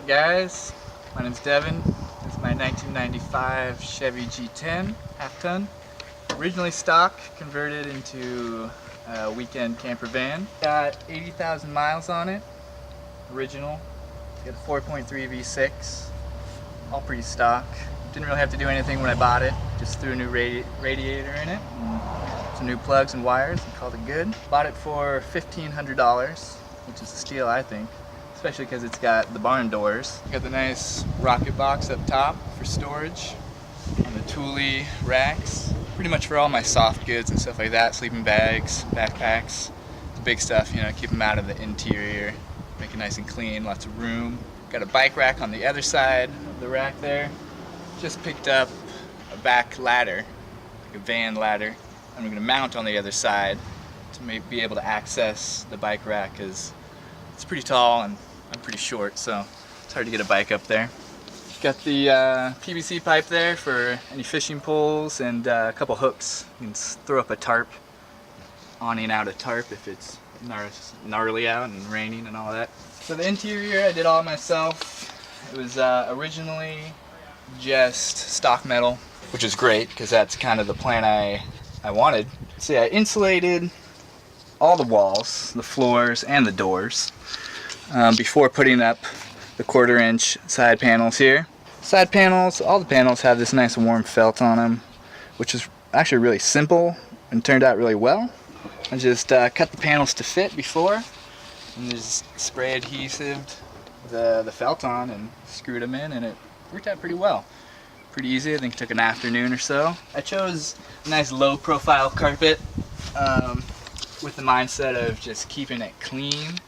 up, guys? My name's Devin. This is my 1995 Chevy G10 half-ton. Originally stock, converted into a weekend camper van. Got 80,000 miles on it. Original. Got a 4.3 V6. All pretty stock. Didn't really have to do anything when I bought it. Just threw a new radiator in it. Some new plugs and wires and called it good. Bought it for $1,500, which is a steal, I think. Especially because it's got the barn doors. Got the nice rocket box up top for storage. And the Thule racks. Pretty much for all my soft goods and stuff like that. Sleeping bags, backpacks. The big stuff, you know, keep them out of the interior. Make it nice and clean, lots of room. Got a bike rack on the other side of the rack there. Just picked up a back ladder, like a van ladder. I'm going to mount on the other side to be able to access the bike rack, because it's pretty tall and I'm pretty short, so it's hard to get a bike up there. Got the PVC pipe there for any fishing poles and a couple hooks. You can throw up a tarp, awning out a tarp if it's gnarly out and raining and all that. So the interior I did all myself. It was originally just stock metal, which is great because that's kind of the plan I wanted. See, I insulated all the walls, the floors, and the doors before putting up the 1/4-inch side panels here. Side panels, all the panels have this nice warm felt on them, which is actually really simple and turned out really well. I just cut the panels to fit before and just spray adhesive the felt on and screwed them in, and it worked out pretty well. Pretty easy. I think it took an afternoon or so. I chose a nice low profile carpet with the mindset of just keeping it clean.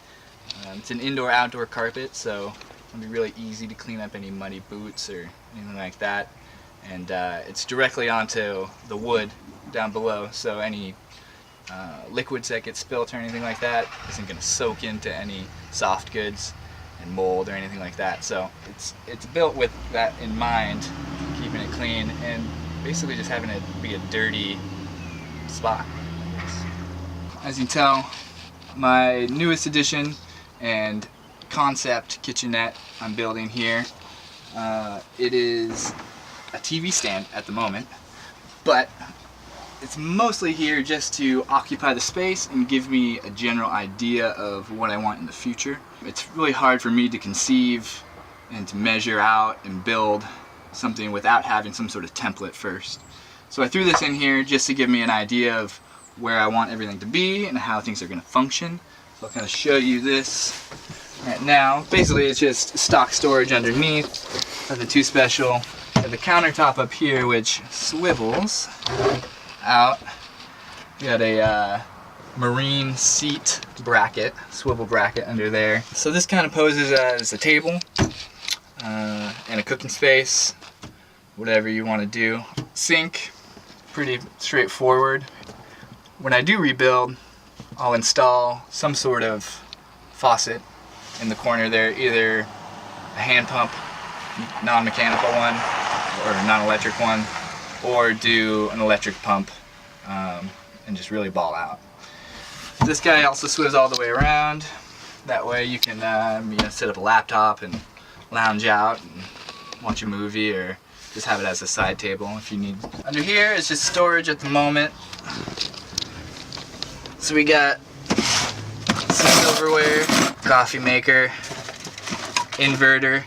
It's an indoor-outdoor carpet, so it'll be really easy to clean up any muddy boots or anything like that. And it's directly onto the wood down below, so any liquids that get spilt or anything like that isn't going to soak into any soft goods and mold or anything like that. So it's built with that in mind, keeping it clean and basically just having it be a dirty spot. As you can tell, my newest addition and concept kitchenette I'm building here, it is a TV stand at the moment, but it's mostly here just to occupy the space and give me a general idea of what I want in the future. It's really hard for me to conceive and to measure out and build something without having some sort of template first. So I threw this in here just to give me an idea of where I want everything to be and how things are going to function. So I'll kind of show you this right now. Basically it's just stock storage underneath, nothing too special. I have the countertop up here which swivels out. We got a marine seat bracket, swivel bracket under there. So this kind of poses as a table and a cooking space, whatever you want to do. Sink, pretty straightforward. When I do rebuild, I'll install some sort of faucet in the corner there, either a hand pump, non-mechanical one, or a non-electric one, or do an electric pump and just really ball out. This guy also swivels all the way around. That way you can set up a laptop and lounge out and watch a movie, or just have it as a side table if you need. Under here is just storage at the moment. So we got some silverware, coffee maker, inverter,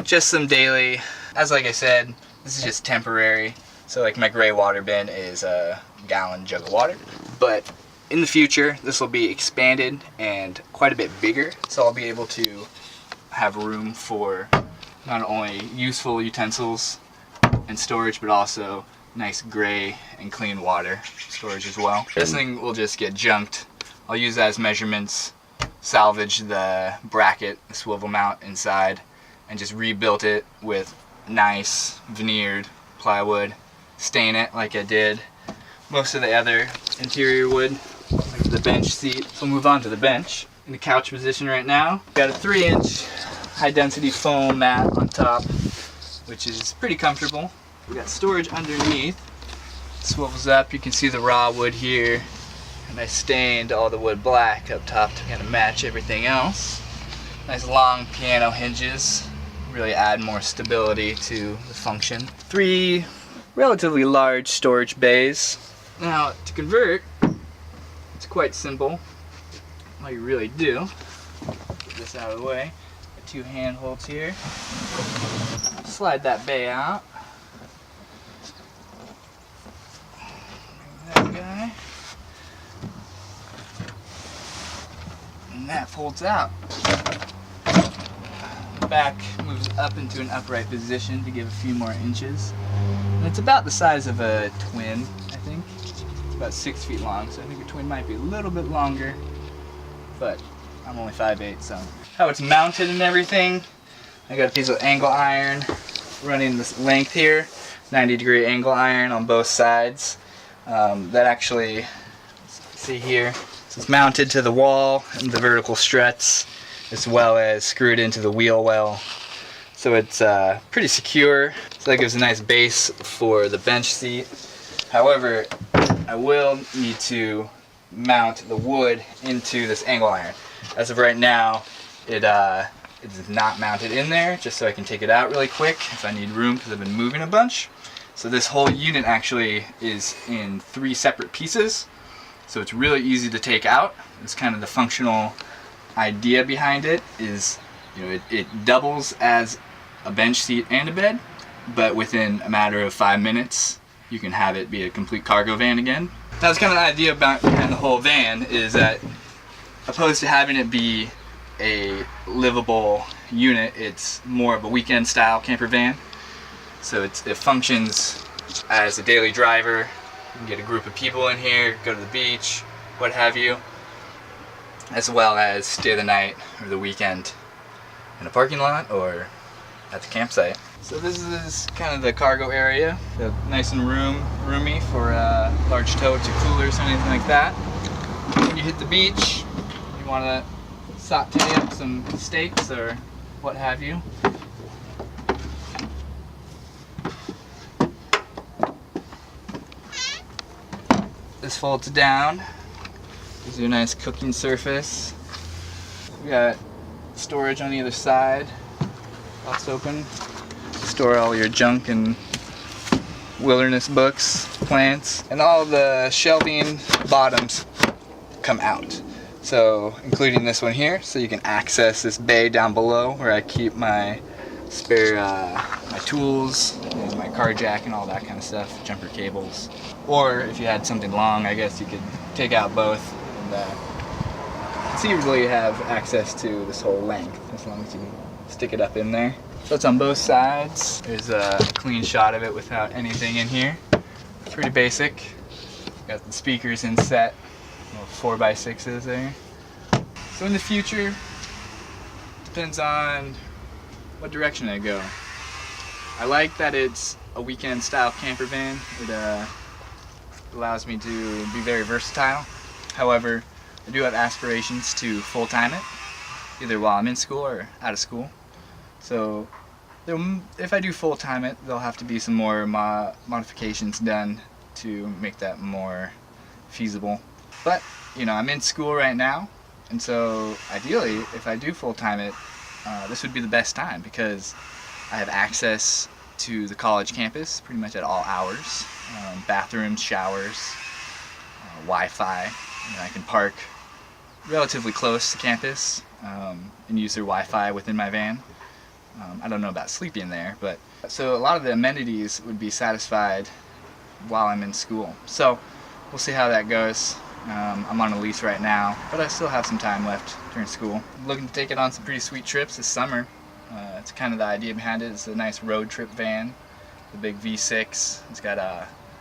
just some daily. As like I said, this is just temporary. So like my gray water bin is a gallon jug of water. But in the future, this will be expanded and quite a bit bigger. So I'll be able to have room for not only useful utensils and storage, but also nice gray and clean water storage as well. This thing will just get junked. I'll use that as measurements, salvage the bracket, the swivel mount inside, and just rebuild it with nice veneered plywood. Stain it like I did most of the other interior wood, like the bench seat. So we'll move on to the bench. In the couch position right now. Got a 3-inch high density foam mat on top, which is pretty comfortable. We got storage underneath. Swivels up, you can see the raw wood here, and I stained all the wood black up top to kind of match everything else. Nice long piano hinges. Really add more stability to the function. 3 relatively large storage bays. Now to convert, it's quite simple. All you really do, get this out of the way. Got 2 handholds here. Slide that bay out. Bring that guy. And that folds out. The back moves up into an upright position to give a few more inches. And it's about the size of a twin, I think. It's about 6 feet long, so I think a twin might be a little bit longer, but I'm only 5'8", so. How it's mounted and everything, I got a piece of angle iron running this length here, 90-degree angle iron on both sides. That actually, see here, so it's mounted to the wall and the vertical struts, as well as screwed into the wheel well. So it's pretty secure, so that gives a nice base for the bench seat. However, I will need to mount the wood into this angle iron. As of right now, it is not mounted in there, just so I can take it out really quick if I need room, because I've been moving a bunch. So this whole unit actually is in 3 separate pieces, so it's really easy to take out. It's kind of the functional idea behind it is, you know, it doubles as a bench seat and a bed, but within a matter of 5 minutes you can have it be a complete cargo van again. That's kind of the idea behind the whole van, is that opposed to having it be a livable unit, it's more of a weekend style camper van. So it functions as a daily driver. You can get a group of people in here, go to the beach, what have you, as well as stay the night or the weekend in a parking lot or at the campsite. So this is kind of the cargo area, nice and roomy for large totes or coolers or anything like that. When you hit the beach, you want to saute up some steaks or what have you. This folds down, gives you a nice cooking surface. We got storage on either side. That's open. Store all your junk and wilderness books, plants, and all the shelving bottoms come out. So including this one here, so you can access this bay down below where I keep my spare my tools, and my car jack and all that kind of stuff, jumper cables. Or if you had something long, I guess you could take out both and conceivably have access to this whole length, as long as you can stick it up in there. So it's on both sides. There's a clean shot of it without anything in here. Pretty basic. Got the speakers inset, little 4x6s there. So in the future, depends on what direction I go. I like that it's a weekend style camper van. It allows me to be very versatile. However, I do have aspirations to full-time it, either while I'm in school or out of school. So if I do full-time it, there'll have to be some more modifications done to make that more feasible. But, you know, I'm in school right now, and so ideally, if I do full-time it, this would be the best time, because I have access to the college campus pretty much at all hours. Bathrooms, showers, Wi-Fi. You know, I can park relatively close to campus and use their Wi-Fi within my van. I don't know about sleeping there, but so a lot of the amenities would be satisfied while I'm in school. So we'll see how that goes. I'm on a lease right now, but I still have some time left during school. I'm looking to take it on some pretty sweet trips this summer. It's kind of the idea behind it. It's a nice road trip van, the big V6. It's got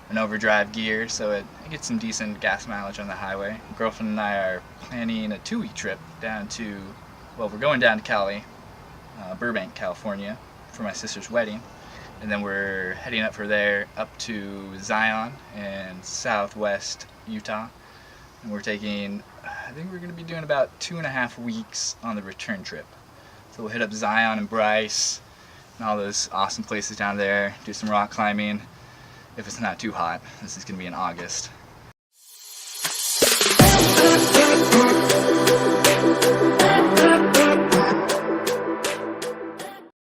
an overdrive gear, so it gets some decent gas mileage on the highway. My girlfriend and I are planning a 2-week trip down to, well, we're going down to Cali, Burbank, California, for my sister's wedding. And then we're heading up from there up to Zion and southwest Utah. And we're taking, I think we're going to be doing about 2.5 weeks on the return trip. So we'll hit up Zion and Bryce and all those awesome places down there, do some rock climbing, if it's not too hot. This is going to be in August.